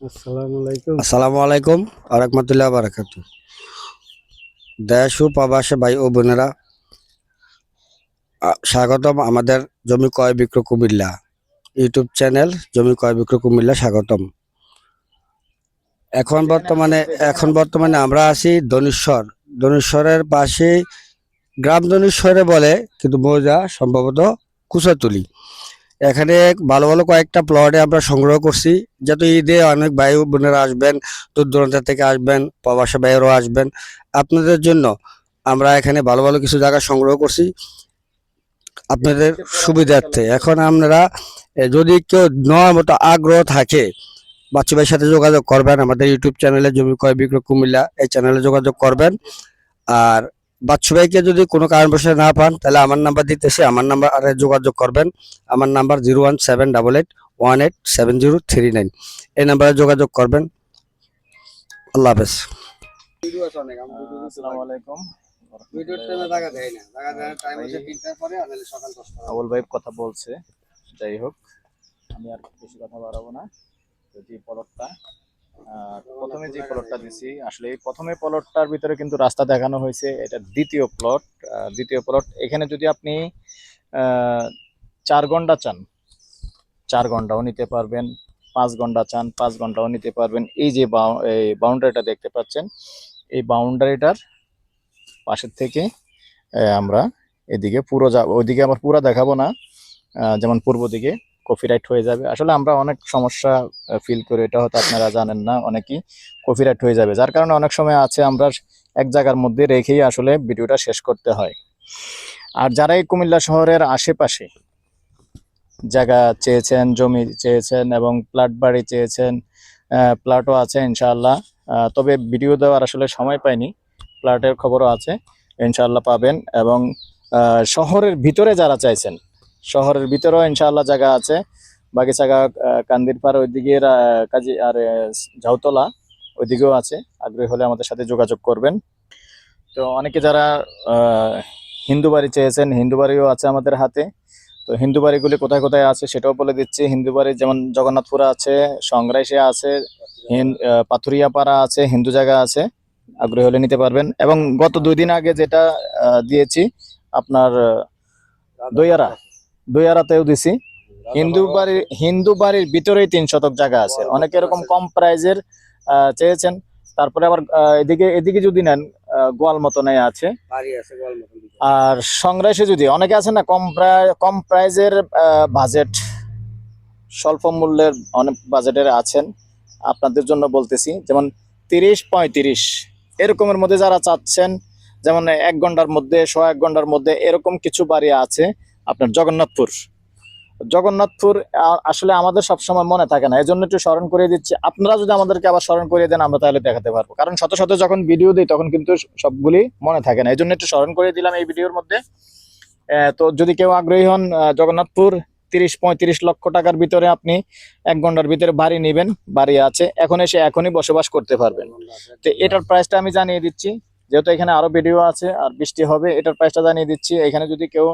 আসসালামু আলাইকুম ওয়া রাহমাতুল্লাহি ওয়া বারাকাতুহু। দেশ ও প্রবাসী ভাই ও বোনেরা, স্বাগতম আমাদের জমি ক্রয় বিক্রয় কুমিল্লা ইউটিউব চ্যানেল। জমি ক্রয় বিক্রয় কুমিল্লা স্বাগতম। এখন বর্তমানে আমরা আছি ধনেশ্বরের পাশে, গ্রাম ধনেশ্বরে বলে, কিন্তু মৌজা সম্ভবত কুচাতুলি। এখানে ভালো ভালো কয়েকটা প্লটে আমরা সংগ্রহ করছি, যাতে ঈদে অনেক ভাই বোনেরা আসবেন, দূর দূরান্ত থেকে আসবেন, প্রবাসী ভাইয়েরাও আসবেন। আপনাদের জন্য আমরা এখানে ভালো ভালো কিছু জায়গা সংগ্রহ করছি আপনাদের সুবিধার্থে। এখন আপনারা যদি কেউ নেওয়ার মতো আগ্রহ থাকে, বাচ্চু ভাইয়ের সাথে যোগাযোগ করবেন। আমাদের ইউটিউব চ্যানেলে জমি ক্রয় বিক্রয় কুমিল্লা এই চ্যানেলে যোগাযোগ করবেন। আর বাচ্চু ভাইকে যদি কোনো কারণবশত না পান, তাহলে আমার নাম্বার দিতেছি, আমার নাম্বারে যোগাযোগ করবেন। আমার নাম্বার 01788187039। এই নাম্বারে যোগাযোগ করবেন। আল্লাহ হাফেজ। আসসালামু আলাইকুম। আবুল ভাই কথা বলছে, যাই হোক আমি আর বেশি কথা বাড়াবো না। তো যে প্লটটা প্রথমে যে প্লটটা দিছি, আসলে এই প্রথমে প্লটটার ভিতরে কিন্তু রাস্তা দেখানো হয়েছে। এটা দ্বিতীয় প্লট। এখানে যদি আপনি 4 ঘন্টা চান 4 ঘন্টাও নিতে পারবেন, 5 ঘন্টা চান 5 ঘন্টাও নিতে পারবেন। এই যে বাউন্ডারিটা দেখতে পাচ্ছেন, এই বাউন্ডারিটার পাশের থেকে আমরা এদিকে পুরো যাব। ওইদিকে আবার পুরো দেখাবো না, যেমন পূর্ব দিকে কপিরাইট হয়ে যাবে। আসলে আমরা অনেক সমস্যা ফিল করি, এটা হয়তো আপনারা জানেন না, অনেকেই কপিরাইট হয়ে যাবে, যার কারণে অনেক সময় আছে আমরা এক জায়গার মধ্যে রেখেই আসলে ভিডিওটা শেষ করতে হয়। আর যারা এই কুমিল্লা শহরের আশেপাশে জায়গা চেয়েছেন, জমি চেয়েছেন এবং প্লট বাড়ি চেয়েছেন, প্লটও আছে ইনশাআল্লাহ। তবে ভিডিও দেওয়ার আসলে সময় পাইনি, প্লটের খবরও আছে, ইনশাআল্লাহ পাবেন। এবং শহরের ভিতরে যারা চাইছেন, শহরের ভিতরেও ইনশাআল্লাহ জায়গা আছে। বাগিচাগা, কান্দিরপাড় ওইদিকে, কাজী আর ঝাউতলা ওইদিকেও আছে। আগ্রহী হলে আমাদের সাথে যোগাযোগ করবেন। তো অনেকে যারা হিন্দু বাড়ি চেয়েছেন, হিন্দু বাড়িও আছে আমাদের হাতে। তো হিন্দু বাড়িগুলি কোথায় কোথায় আছে সেটাও বলে দিচ্ছি। হিন্দু বাড়ি যেমন জগন্নাথপুরা আছে, সংগ্রাইশে আছে, পাথুরিয়াপাড়া আছে, হিন্দু জায়গা আছে, আগ্রহী হলে নিতে পারবেন। এবং গত 2 দিন আগে যেটা দিয়েছি আপনার দইয়ারাতেও দিছি। হিন্দু বাড়ির ভিতরেই 3 শতক জায়গা আছে। অনেকে এরকম কম প্রাইজের চেয়েছেন। তারপরে আবার এদিকে যদি নেন, গোয়াল মতনে আছে। আর সংগ্রাসে যদি অনেকে আছে না, কম প্রাইজের বাজেট, স্বল্প মূল্যের অনেক বাজেটের আছেন, আপনাদের জন্য বলতেছি। যেমন 30-35 এরকমের মধ্যে যারা চাচ্ছেন, যেমন 1 ঘন্টার মধ্যে, 1 ঘন্টার মধ্যে, এরকম কিছু বাড়ি আছে আপনার জগন্নাথপুর। আসলে আমাদের সবসময় মনে থাকে না, এই জন্য একটু স্মরণ করিয়ে দিচ্ছি। আপনারা যদি আমাদেরকে আবার স্মরণ করিয়ে দেন, আমরা তাহলে দেখাতে পারবো। কারণ শত শত যখন ভিডিও দিই তখন কিন্তু সবগুলি মনে থাকে না, এই জন্য একটু স্মরণ করিয়ে দিলাম এই ভিডিওর মধ্যে। তো যদি কেউ আগ্রহী হন, জগন্নাথপুর 30-35 লক্ষ টাকার ভিতরে আপনি 1 ঘন্টার ভিতরে বাড়ি নেবেন, বাড়ি আছে, এখন এসে এখনই বসবাস করতে পারবেন। তো এটার প্রাইসটা আমি জানিয়ে দিচ্ছি, যেহেতু এখানে আরো ভিডিও আছে আর বৃষ্টি হবে। এটার প্রাইসটা জানিয়ে দিচ্ছি। এখানে যদি কেউ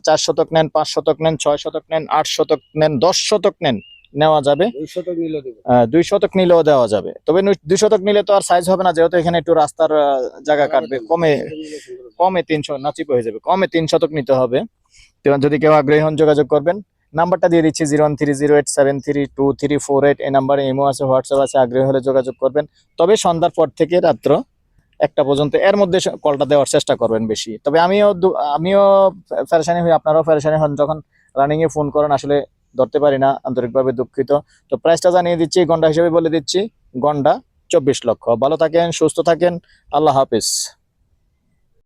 4 শতক নেন, 5 শতক নেন, 6 শতক নেন, 8 শতক নেন, 10 শতক নেন, নেওয়া যাবে। 2 শতক নিলেও দেওয়া যাবে। তবে 2 শতক নিলে তো আর সাইজ হবে না, যেহেতু এখানে একটু রাস্তার জায়গা কাটবে। কমে 300 নাচিপ হয়ে যাবে, কমে 3 শতক নিতে হবে। যদি কেউ আগ্রহী হন যোগাযোগ করবেন। নাম্বারটা দিয়ে দিচ্ছি 01308732348। এই নাম্বারে ইমো আছে, হোয়াটসঅ্যাপ আছে, আগ্রহী হলে যোগাযোগ করবেন। তবে সন্ধ্যার পর থেকে রাত্র 1টা পর্যন্ত এর মধ্যে কলটা দেওয়ার চেষ্টা করবেন বেশি। তবে আমিও পেরেশানি হই, আপনারাও পেরেশানি হন যখন রানিং এ ফোন করেন, আসলে ধরতে পারি না, আন্তরিকভাবে দুঃখিত। তো প্রাইসটা জানিয়ে দিচ্ছি, ঘন্টা হিসেবে বলে দিচ্ছি, ঘন্টা 24 লক্ষ। ভালো থাকেন, সুস্থ থাকেন, আল্লাহ হাফিজ।